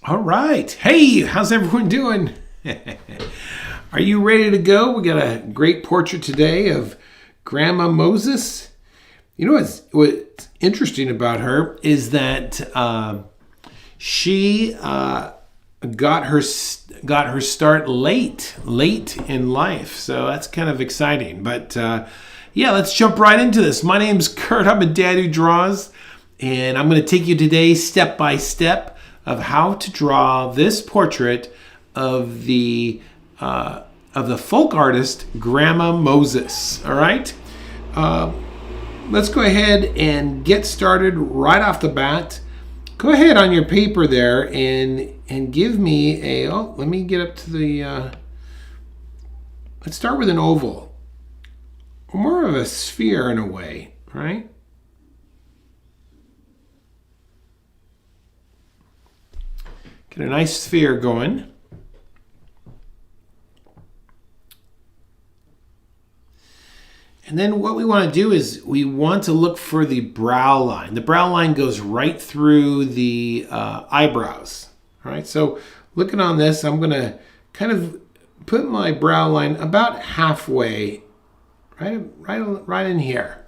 All right. Hey, how's everyone doing? Are you ready to go? We got a great portrait today of Grandma Moses. You know what's interesting about her is that she got her start late in life. So that's kind of exciting. But yeah, let's jump right into this. My name's Kurt. I'm a dad who draws, and I'm going to take you today step by step of how to draw this portrait of the folk artist Grandma Moses. All right, let's go ahead and get started right off the bat. Go ahead on your paper there and give me a. Oh, let me get up to the. Let's start with an oval, or more of a sphere in a way, right? Get a nice sphere going. And then what we want to do is we want to look for the brow line. The brow line goes right through the eyebrows. All right, so looking on this, I'm going to kind of put my brow line about halfway, right in here.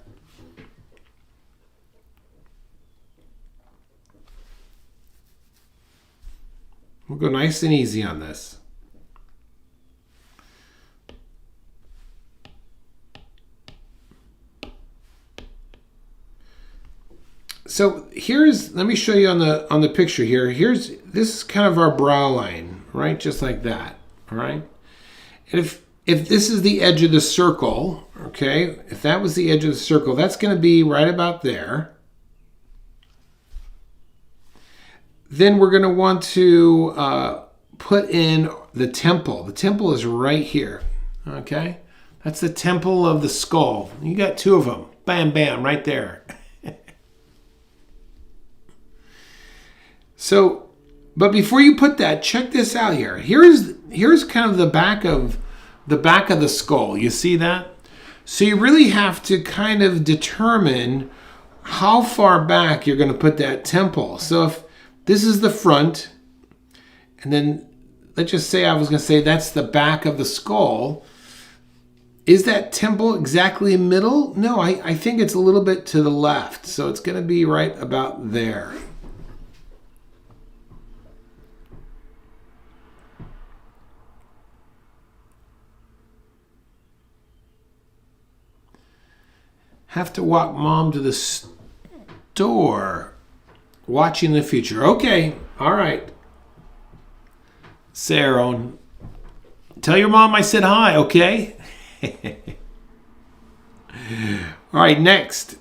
We'll go nice and easy on this. So let me show you on the picture here. This is kind of our brow line, right? Just like that, all right? And if this is the edge of the circle, okay, if that was the edge of the circle, that's going to be right about there. Then we're going to want to put in the temple. The temple is right here, okay? That's the temple of the skull. You got two of them. Bam, bam, right there. So, but before you put that, check this out here. Here's kind of the back of the skull. You see that? So you really have to kind of determine how far back you're going to put that temple. So if this is the front, and then let's just say I was going to say that's the back of the skull. Is that temple exactly in the middle? No, I think it's a little bit to the left. So it's going to be right about there. Have to walk mom to the store. Watching the future. Okay, all right. Sarah, tell your mom I said hi, okay? All right, next,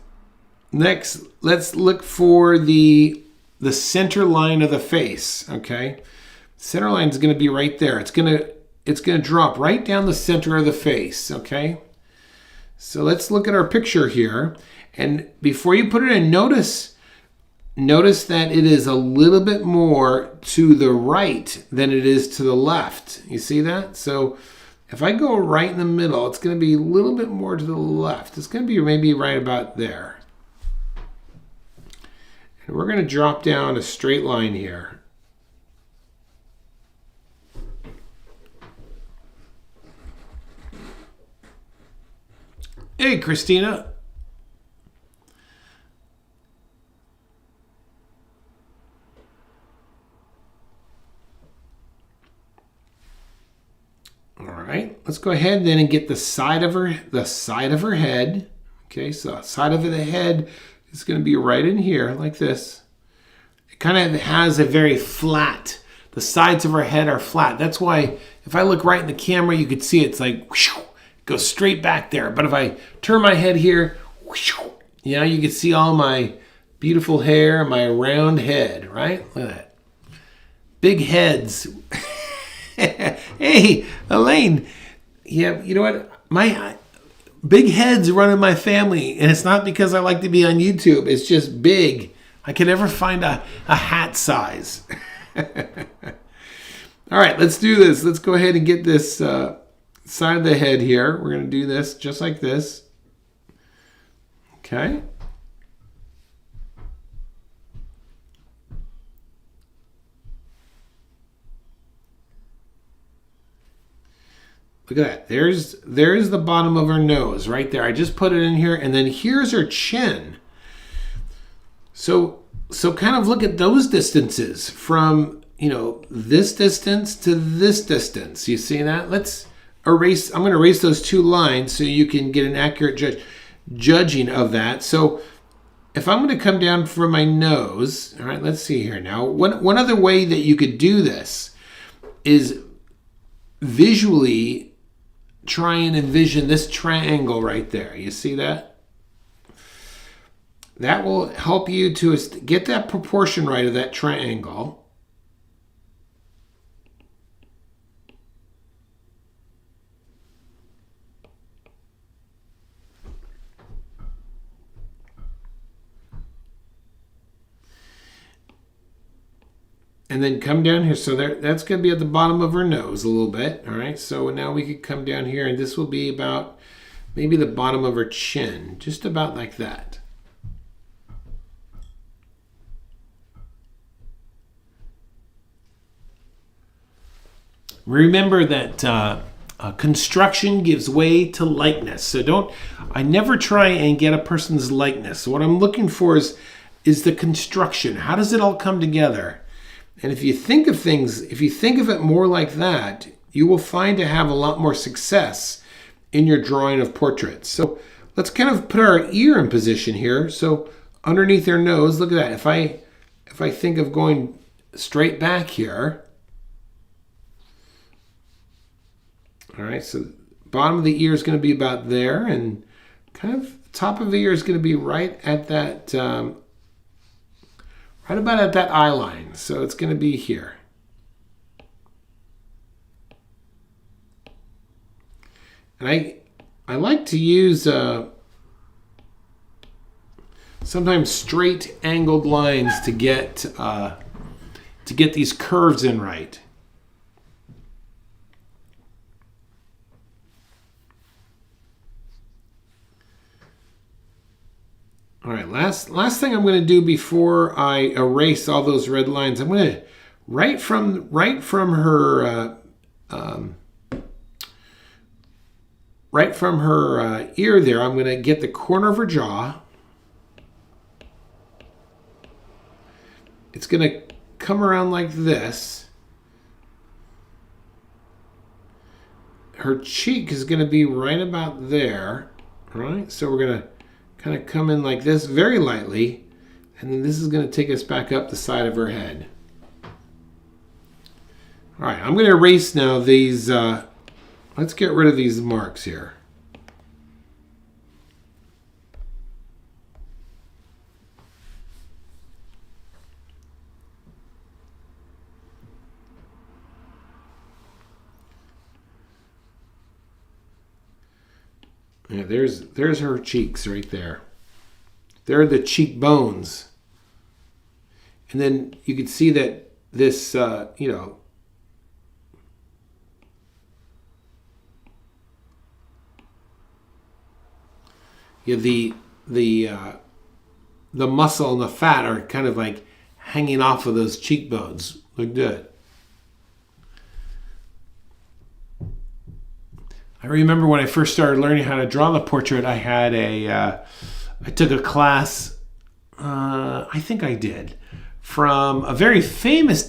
let's look for the center line of the face, okay? Center line is going to be right there. It's going to drop right down the center of the face, okay? So let's look at our picture here. And before you put it in, notice that it is a little bit more to the right than it is to the left. You see that? So if I go right in the middle, it's going to be a little bit more to the left. It's going to be maybe right about there. And we're going to drop down a straight line here. Hey, Christina. All right, let's go ahead then and get the side of her head. Okay, so the side of the head is going to be right in here like this. It kind of has a very flat. The sides of her head are flat. That's why if I look right in the camera, you could see it's like whoosh, goes straight back there. But if I turn my head here, whoosh, you know, you can see all my beautiful hair, my round head, right? Look at that. Big heads. Hey, Elaine. Yeah, you know what? My big heads run in my family, and it's not because I like to be on YouTube. It's just big. I can never find a hat size. All right, let's do this. Let's go ahead and get this side of the head here. We're going to do this just like this. Okay. Look at that. There's the bottom of her nose right there. I just put it in here, and then here's her chin. So kind of look at those distances from, this distance to this distance. You see that? Let's erase. I'm going to erase those two lines so you can get an accurate judging of that. So if I'm going to come down from my nose, all right, let's see here now. One other way that you could do this is visually try and envision this triangle right there. You see that? That will help you to get that proportion right of that triangle. And then come down here. So that's going to be at the bottom of her nose a little bit. All right. So now we could come down here, and this will be about maybe the bottom of her chin, just about like that. Remember that construction gives way to likeness. So I never try and get a person's likeness. So what I'm looking for is the construction. How does it all come together? And if you think of it more like that, you will find to have a lot more success in your drawing of portraits. So let's kind of put our ear in position here. So underneath their nose, look at that. If I think of going straight back here, all right, so bottom of the ear is going to be about there, and kind of top of the ear is going to be right at that, right about at that eye line. So it's going to be here. And I like to use sometimes straight angled lines to get these curves in right. All right, last thing I'm going to do before I erase all those red lines, I'm going to right from her ear there, I'm going to get the corner of her jaw. It's going to come around like this. Her cheek is going to be right about there. All right, so we're going to kind of come in like this very lightly, and then this is going to take us back up the side of her head. All right, I'm going to erase now these. Let's get rid of these marks here. Yeah, there's her cheeks right there. There are the cheekbones. And then you can see that this, yeah, the muscle and the fat are kind of like hanging off of those cheekbones. Look good. I remember when I first started learning how to draw the portrait, I took a class, I think I did, from a very famous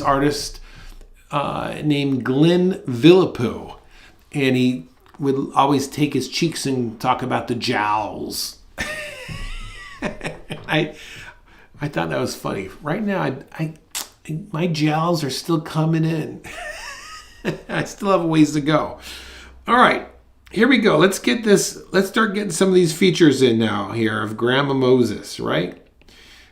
artist named Glenn Villapoo. And he would always take his cheeks and talk about the jowls. I thought that was funny. Right now, my jowls are still coming in. I still have a ways to go. All right, here we go. Let's start getting some of these features in now here of Grandma Moses, right?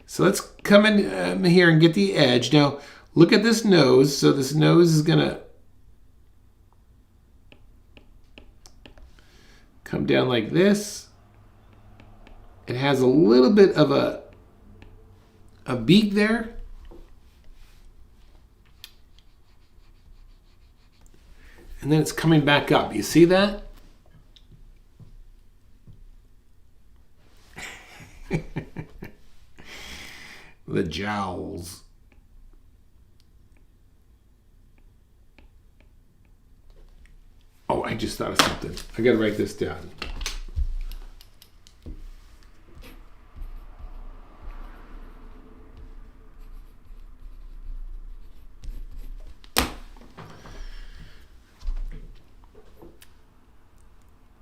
So let's come in here and get the edge. Now, look at this nose. So this nose is going to come down like this. It has a little bit of a beak there. And then it's coming back up. You see that? The jowls. I just thought of something. I got to write this down.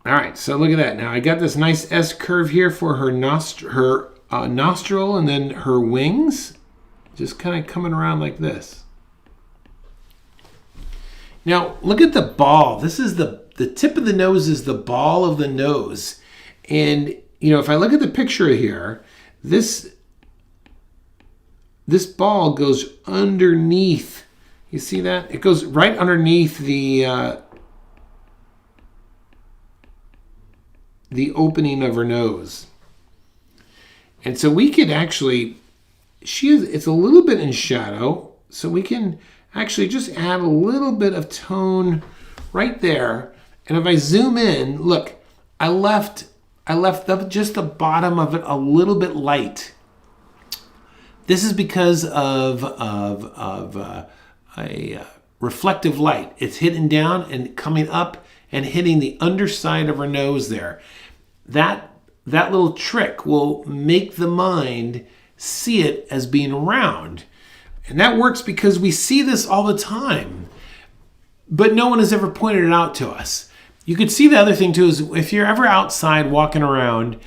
All right, so look at that. Now I got this nice S curve here for her nostril and then her wings, just kind of coming around like this. Now look at the ball. This is the tip of the nose is the ball of the nose. And if I look at the picture here, this ball goes underneath. You see that? It goes right underneath the opening of her nose. And so we could actually, it's a little bit in shadow, so we can actually just add a little bit of tone right there. And if I zoom in, look, I left just the bottom of it a little bit light. This is because of a reflective light. It's hitting down and coming up and hitting the underside of her nose there. That little trick will make the mind see it as being round. And that works because we see this all the time, but no one has ever pointed it out to us. You could see the other thing too is if you're ever outside walking around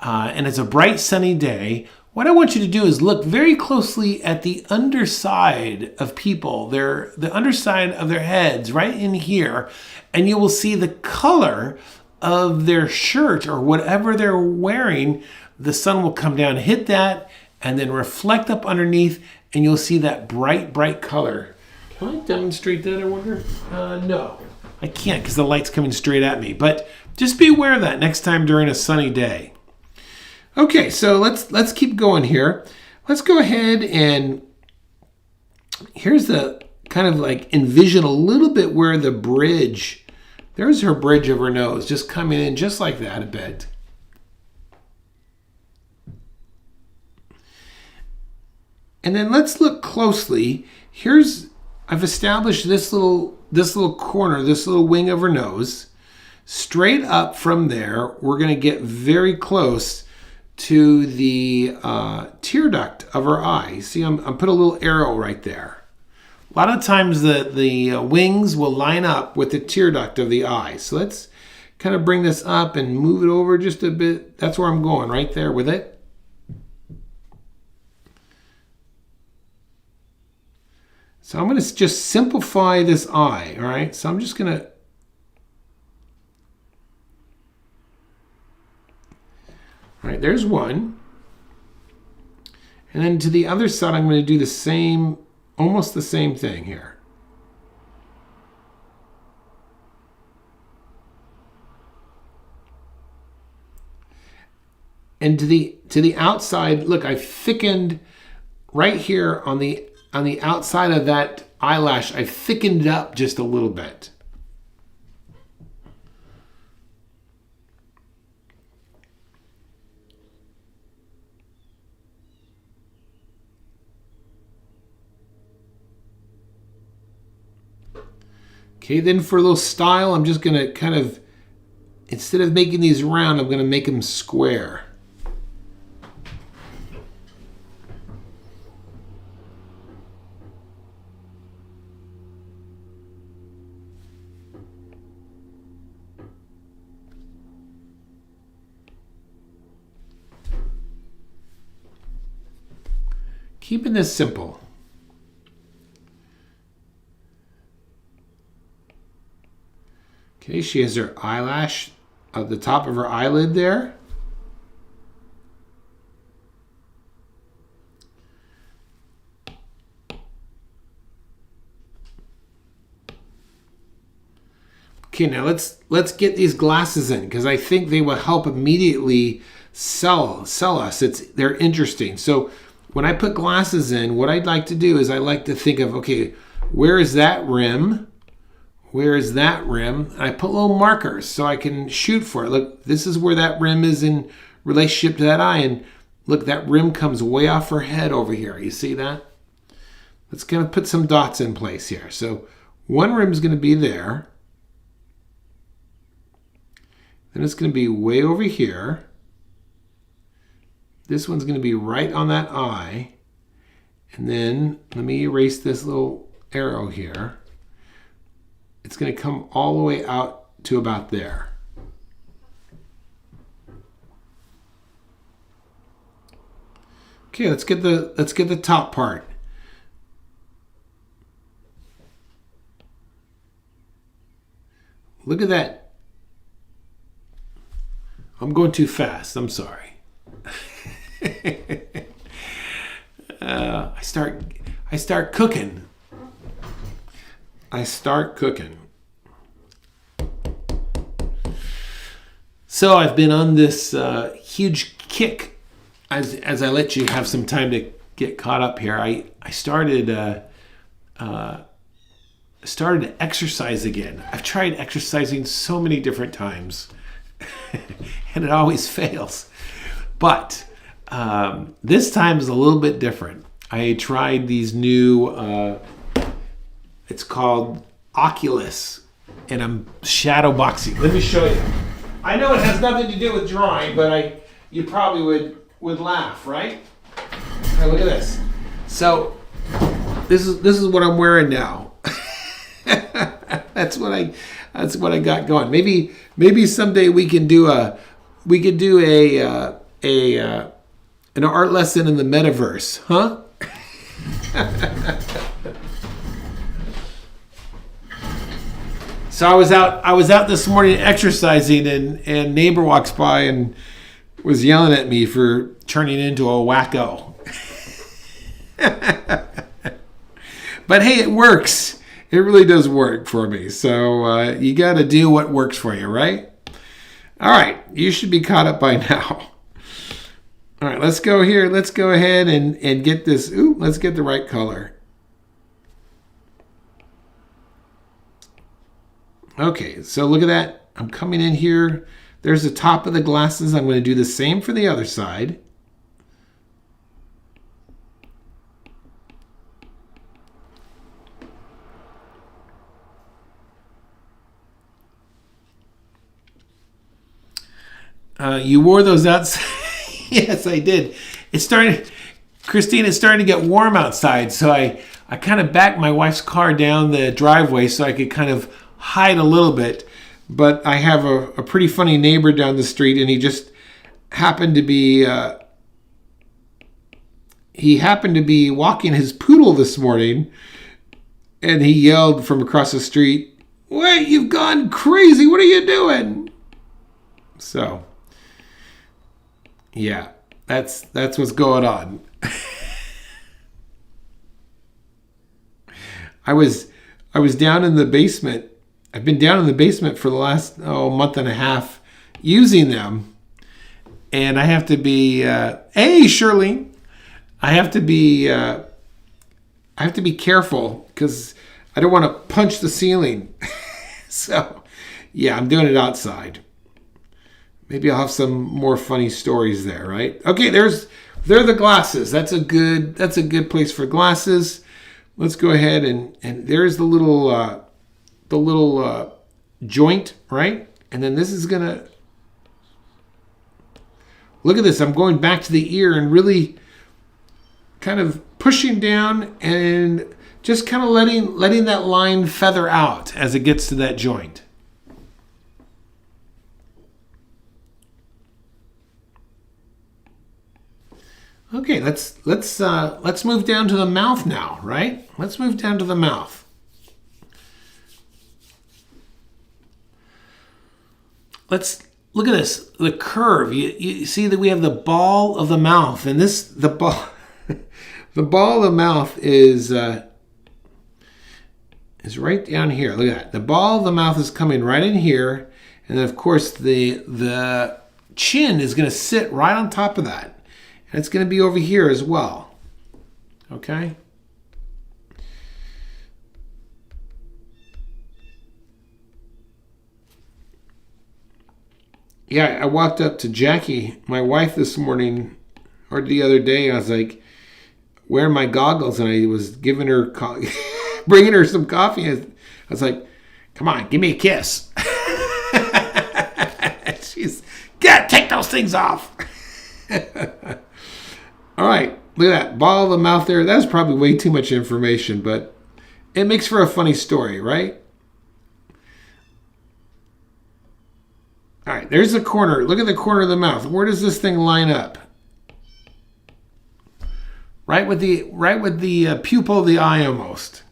and it's a bright sunny day, what I want you to do is look very closely at the underside of people, the underside of their heads right in here, and you will see the color of their shirt or whatever they're wearing. The sun will come down, hit that, and then reflect up underneath, and you'll see that bright color. Can I demonstrate that, I wonder? No, I can't because the light's coming straight at me, but just be aware of that next time during a sunny day. Okay, so let's keep going here. Let's go ahead and here's the kind of like envision a little bit where the bridge, there's her bridge of her nose just coming in just like that a bit. And then let's look closely. I've established this little corner, this little wing of her nose. Straight up from there, we're going to get very close to the tear duct of her eye. See, I'm put a little arrow right there. A lot of times the wings will line up with the tear duct of the eye. So let's kind of bring this up and move it over just a bit. That's where I'm going, right there with it. So I'm going to just simplify this eye, all right? So I'm just going to all right, there's one. And then to the other side, I'm going to do the same, almost the same thing here. And to the outside, look, I thickened right here on the outside of that eyelash. I thickened it up just a little bit. Okay, then for a little style, I'm just going to kind of, instead of making these round, I'm going to make them square. Keeping this simple. Okay, she has her eyelash at the top of her eyelid there. Okay, now let's get these glasses in because I think they will help immediately sell us. They're interesting. So when I put glasses in, what I'd like to do is I like to think of, okay, where is that rim? Where is that rim? And I put little markers so I can shoot for it. Look, this is where that rim is in relationship to that eye. And look, that rim comes way off her head over here. You see that? Let's kind of put some dots in place here. So one rim is going to be there. Then it's going to be way over here. This one's going to be right on that eye. And then let me erase this little arrow here. It's going to come all the way out to about there. Okay, let's get the top part. Look at that. I'm going too fast. I'm sorry. I start cooking. So I've been on this huge kick. As I let you have some time to get caught up here, I started to exercise again. I've tried exercising so many different times, and it always fails. But this time is a little bit different. I tried these new, it's called Oculus, and I'm shadow boxing. Let me show you. I know it has nothing to do with drawing, but you probably would laugh, right? Now look at this. So this is what I'm wearing now. That's what I got going. Maybe someday we can do an art lesson in the metaverse, huh? So I was out this morning exercising, and neighbor walks by and was yelling at me for turning into a wacko. But hey, it works. It really does work for me. So you got to do what works for you, right? All right, you should be caught up by now. All right, let's go here. Let's go ahead and get this. Let's get the right color. Okay, so look at that. I'm coming in here. There's the top of the glasses. I'm going to do the same for the other side. You wore those outside. Yes, I did. Christine, it's starting to get warm outside, so I kind of backed my wife's car down the driveway so I could kind of hide a little bit. But I have a pretty funny neighbor down the street, and he just happened to be walking his poodle this morning, and he yelled from across the street, "Wait, you've gone crazy. What are you doing?" So yeah, that's what's going on. I was down in the basement. I've been down in the basement for the last month and a half using them, and I have to be hey Shirley, I have to be careful because I don't want to punch the ceiling. So yeah, I'm doing it outside. Maybe I'll have some more funny stories there, right? Okay, there are the glasses. That's a good place for glasses. Let's go ahead and there's the little joint, right? And then this is gonna look at this. I'm going back to the ear and really kind of pushing down and just kind of letting that line feather out as it gets to that joint. Okay, let's move down to the mouth now, right? Let's move down to the mouth. Let's look at this. The curve. You see that we have the ball of the mouth, and the ball of the mouth is right down here. Look at that. The ball of the mouth is coming right in here, and then of course the chin is going to sit right on top of that. And it's going to be over here as well. Okay? Yeah, I walked up to Jackie, my wife, this morning, or the other day. I was like, wearing my goggles, and I was giving her, bringing her some coffee. I was like, come on, give me a kiss. She's, take those things off. All right, look at that. Ball of the mouth there. That's probably way too much information, but it makes for a funny story, right? All right, there's the corner. Look at the corner of the mouth. Where does this thing line up? Right with the pupil of the eye almost.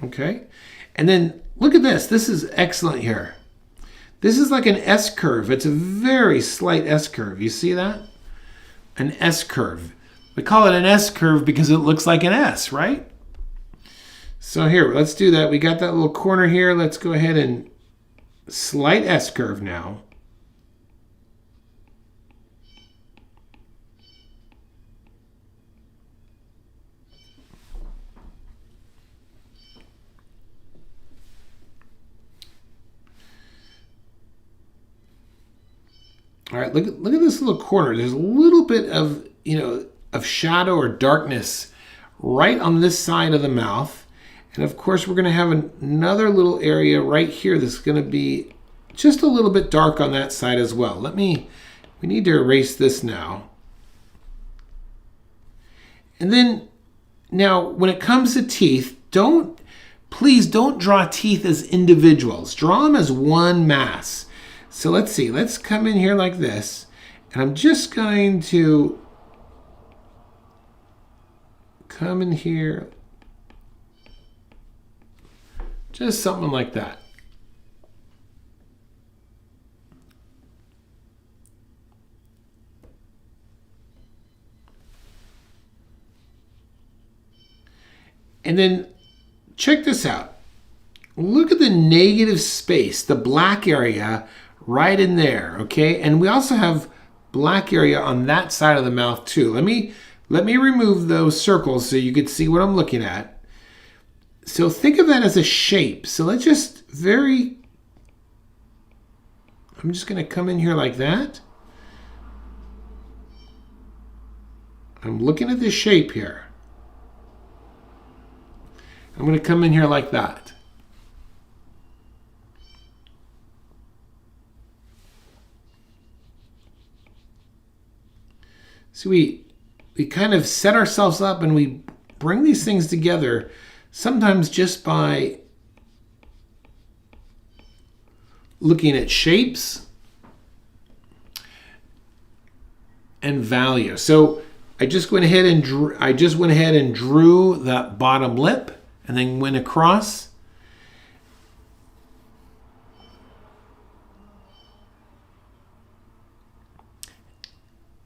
Okay, and then look at this. This is excellent here. This is like an S curve. It's a very slight S curve. You see that? An S curve. We call it an S curve because it looks like an S, right? So here, let's do that. We got that little corner here. Let's go ahead and slight S curve now. All right, look at this little corner. There's a little bit of, of shadow or darkness right on this side of the mouth. And of course, we're going to have another little area right here that's going to be just a little bit dark on that side as well. We need to erase this now. And then, now, when it comes to teeth, please don't draw teeth as individuals. Draw them as one mass. So let's see, let's come in here like this, and I'm just going to come in here, just something like that. And then check this out. Look at the negative space, the black area right in there, okay? And we also have black area on that side of the mouth too. Let me remove those circles so you can see what I'm looking at. So think of that as a shape. So let's just I'm just going to come in here like that. I'm looking at this shape here. I'm going to come in here like that. So we kind of set ourselves up and we bring these things together, sometimes just by looking at shapes and value. So I just went ahead and drew that bottom lip and then went across.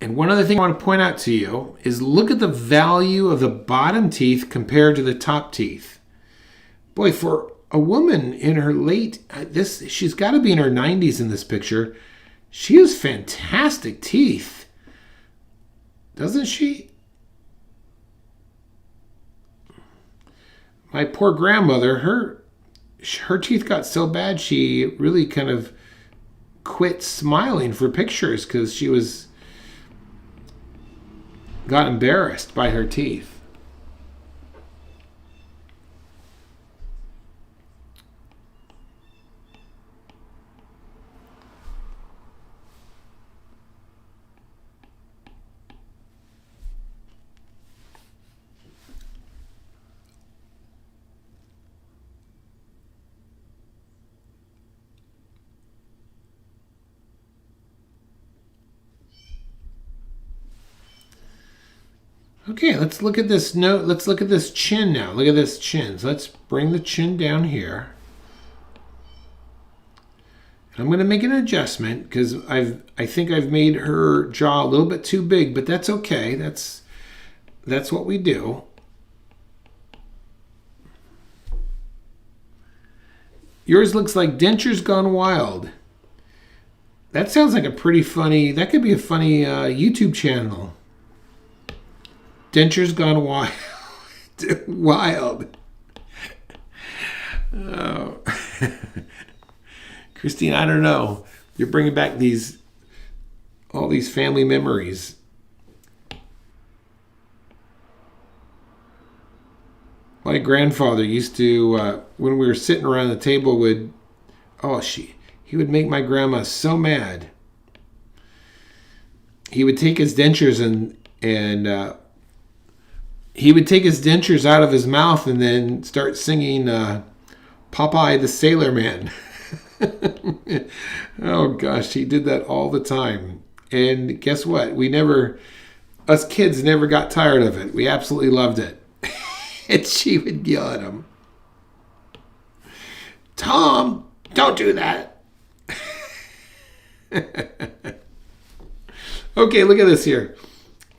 And one other thing I want to point out to you is look at the value of the bottom teeth compared to the top teeth. Boy, for a woman in her she's got to be in her 90s in this picture. She has fantastic teeth, doesn't she? My poor grandmother, her teeth got so bad she really kind of quit smiling for pictures because she got embarrassed by her teeth. Okay, let's look at this note. Let's look at this chin now. Look at this chin. So let's bring the chin down here. And I'm going to make an adjustment because I think I've made her jaw a little bit too big, but that's okay. That's what we do. Yours looks like dentures gone wild. That sounds like that could be a funny YouTube channel. Dentures gone wild. Wild. Oh. Christine, I don't know. You're bringing back all these family memories. My grandfather used to, when we were sitting around the table, would Oh, he would make my grandma so mad. He would take his dentures and he would take his dentures out of his mouth and then start singing Popeye the Sailor Man. Oh gosh, he did that all the time. And guess what? Us kids never got tired of it. We absolutely loved it. And she would yell at him, Tom, don't do that. Okay, look at this here.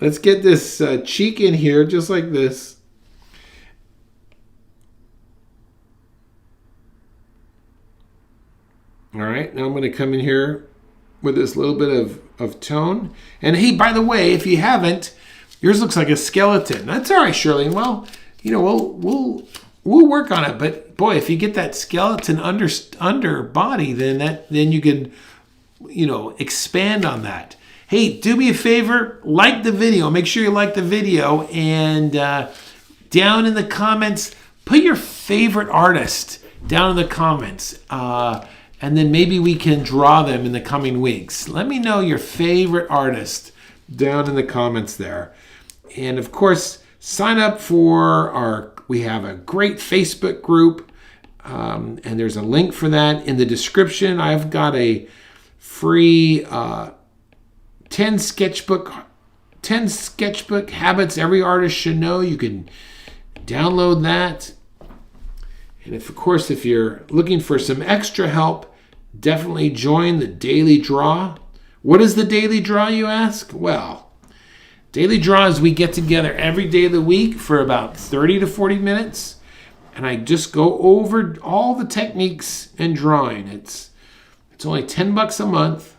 Let's get this cheek in here just like this. All right, now I'm going to come in here with this little bit of tone. And hey, by the way, if you haven't, yours looks like a skeleton. That's all right, Shirley. Well, we'll work on it. But boy, if you get that skeleton under body, then you can, expand on that. Hey, do me a favor, like the video. Make sure you like the video, and down in the comments, put your favorite artist down in the comments. And then maybe we can draw them in the coming weeks. Let me know your favorite artist down in the comments there. And of course, sign up for we have a great Facebook group. And there's a link for that in the description. I've got a free 10 sketchbook habits every artist should know. You can download that. And if you're looking for some extra help, definitely join the daily draw. What is the daily draw, you ask? Well, daily draw is we get together every day of the week for about 30 to 40 minutes, and I just go over all the techniques in drawing. It's only $10 a month.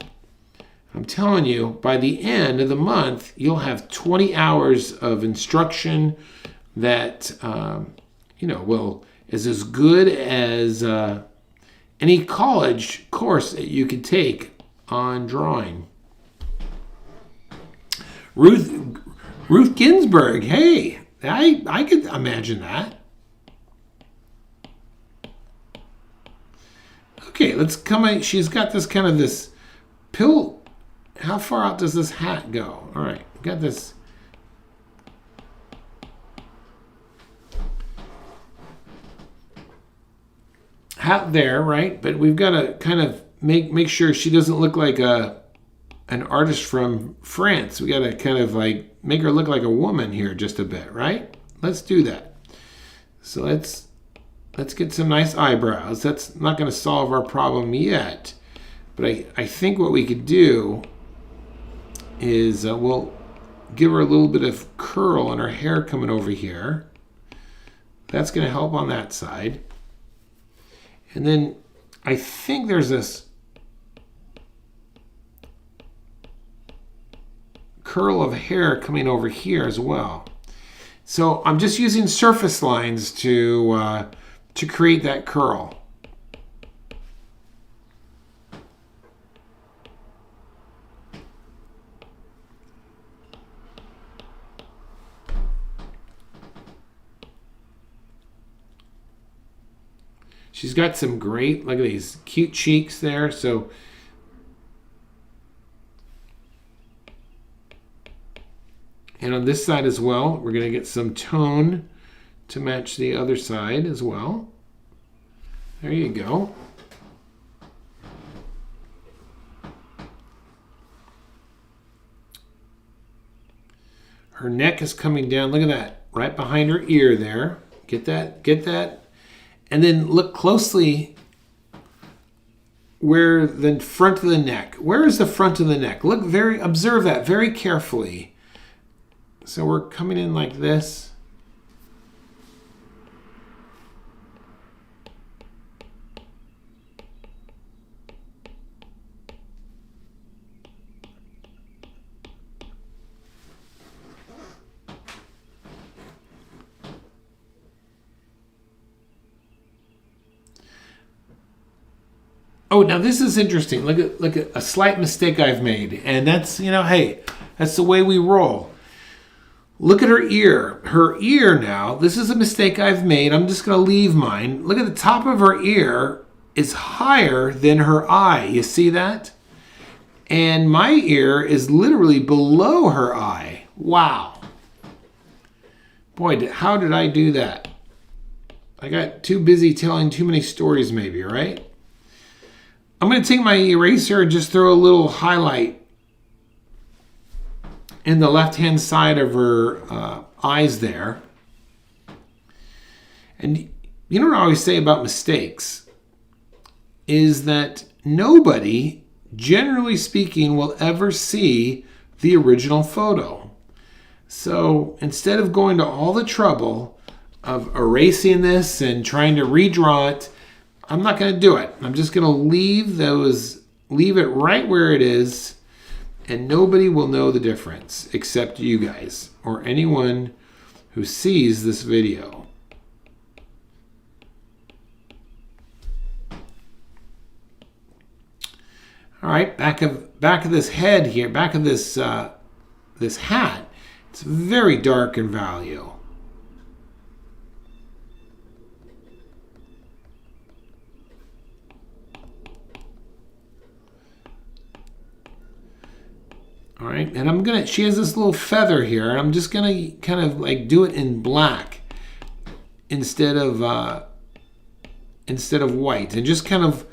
I'm telling you, by the end of the month, you'll have 20 hours of instruction that is as good as any college course that you could take on drawing. Ruth Ginsburg, hey, I could imagine that. Okay, let's come in. She's got this kind of this pill. How far out does this hat go? All right, got this. Hat there, right? But we've got to kind of make sure she doesn't look like an artist from France. We got to kind of like make her look like a woman here just a bit, right? Let's do that. So let's get some nice eyebrows. That's not going to solve our problem yet, but I think what we could do is we'll give her a little bit of curl on her hair coming over here. That's going to help on that side. And then I think there's this curl of hair coming over here as well. So I'm just using surface lines to create that curl. She's got some great, look at these cute cheeks there. So and on this side as well, we're going to get some tone to match the other side as well. There you go. Her neck is coming down. Look at that. Right behind her ear there. Get that. And then look closely where the front of the neck. Where is the front of the neck? Observe that very carefully. So we're coming in like this. Oh, now this is interesting. Look at a slight mistake I've made. And that's, hey, that's the way we roll. Look at her ear. Her ear now, this is a mistake I've made. I'm just going to leave mine. Look at the top of her ear. is higher than her eye. You see that? And my ear is literally below her eye. Wow. Boy, how did I do that? I got too busy telling too many stories maybe, right? I'm going to take my eraser and just throw a little highlight in the left-hand side of her eyes there. And you know what I always say about mistakes is that nobody, generally speaking, will ever see the original photo. So instead of going to all the trouble of erasing this and trying to redraw it, I'm not going to do it. I'm just going to leave it right where it is, and nobody will know the difference except you guys or anyone who sees this video. All right, back of this head here, back of this this hat. It's very dark in value. All right, and she has this little feather here, and I'm just gonna kind of like do it in black instead of white, and just kind of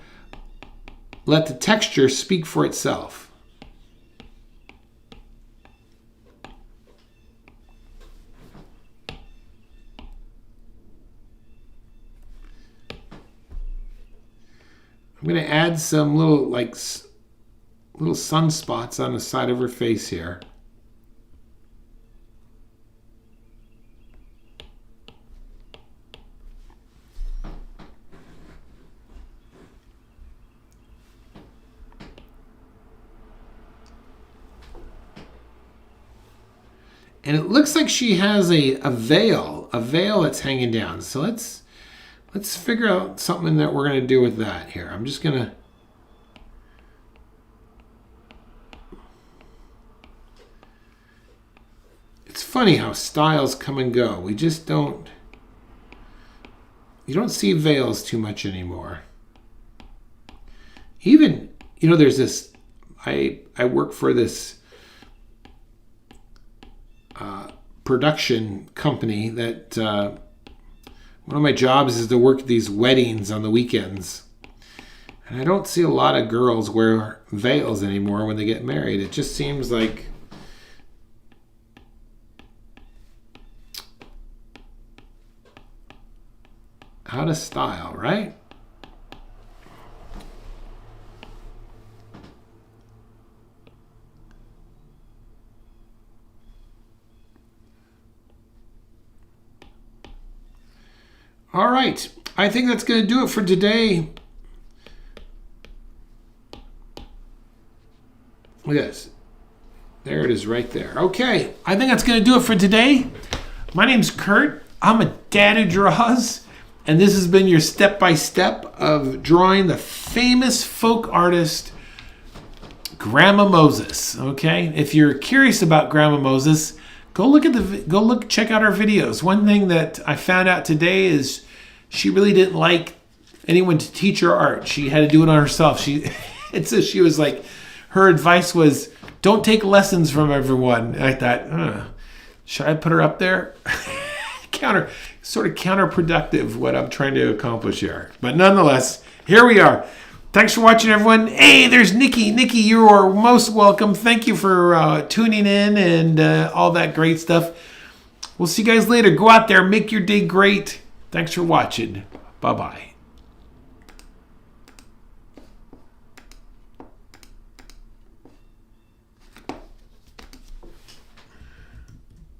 let the texture speak for itself. I'm going to add some little sunspots on the side of her face here. And it looks like she has a veil that's hanging down. So let's figure out something that we're going to do with that here. I'm just going to It's funny how styles come and go. We just you don't see veils too much anymore. Even, there's this, I work for this production company that one of my jobs is to work at these weddings on the weekends. And I don't see a lot of girls wear veils anymore when they get married. It just seems like out of style, right? All right, I think that's going to do it for today. Look at this. There it is right there. Okay, I think that's going to do it for today. My name's Kurt. I'm a dad who draws, and this has been your step-by-step of drawing the famous folk artist Grandma Moses. Okay, if you're curious about Grandma Moses, check out our videos. One thing that I found out today is she really didn't like anyone to teach her art. She had to do it on herself. She was like, her advice was, don't take lessons from everyone. And I thought, should I put her up there? Sort of counterproductive what I'm trying to accomplish here. But nonetheless, here we are. Thanks for watching, everyone. Hey, there's Nikki. Nikki, you are most welcome. Thank you for tuning in and all that great stuff. We'll see you guys later. Go out there, make your day great. Thanks for watching. Bye-bye.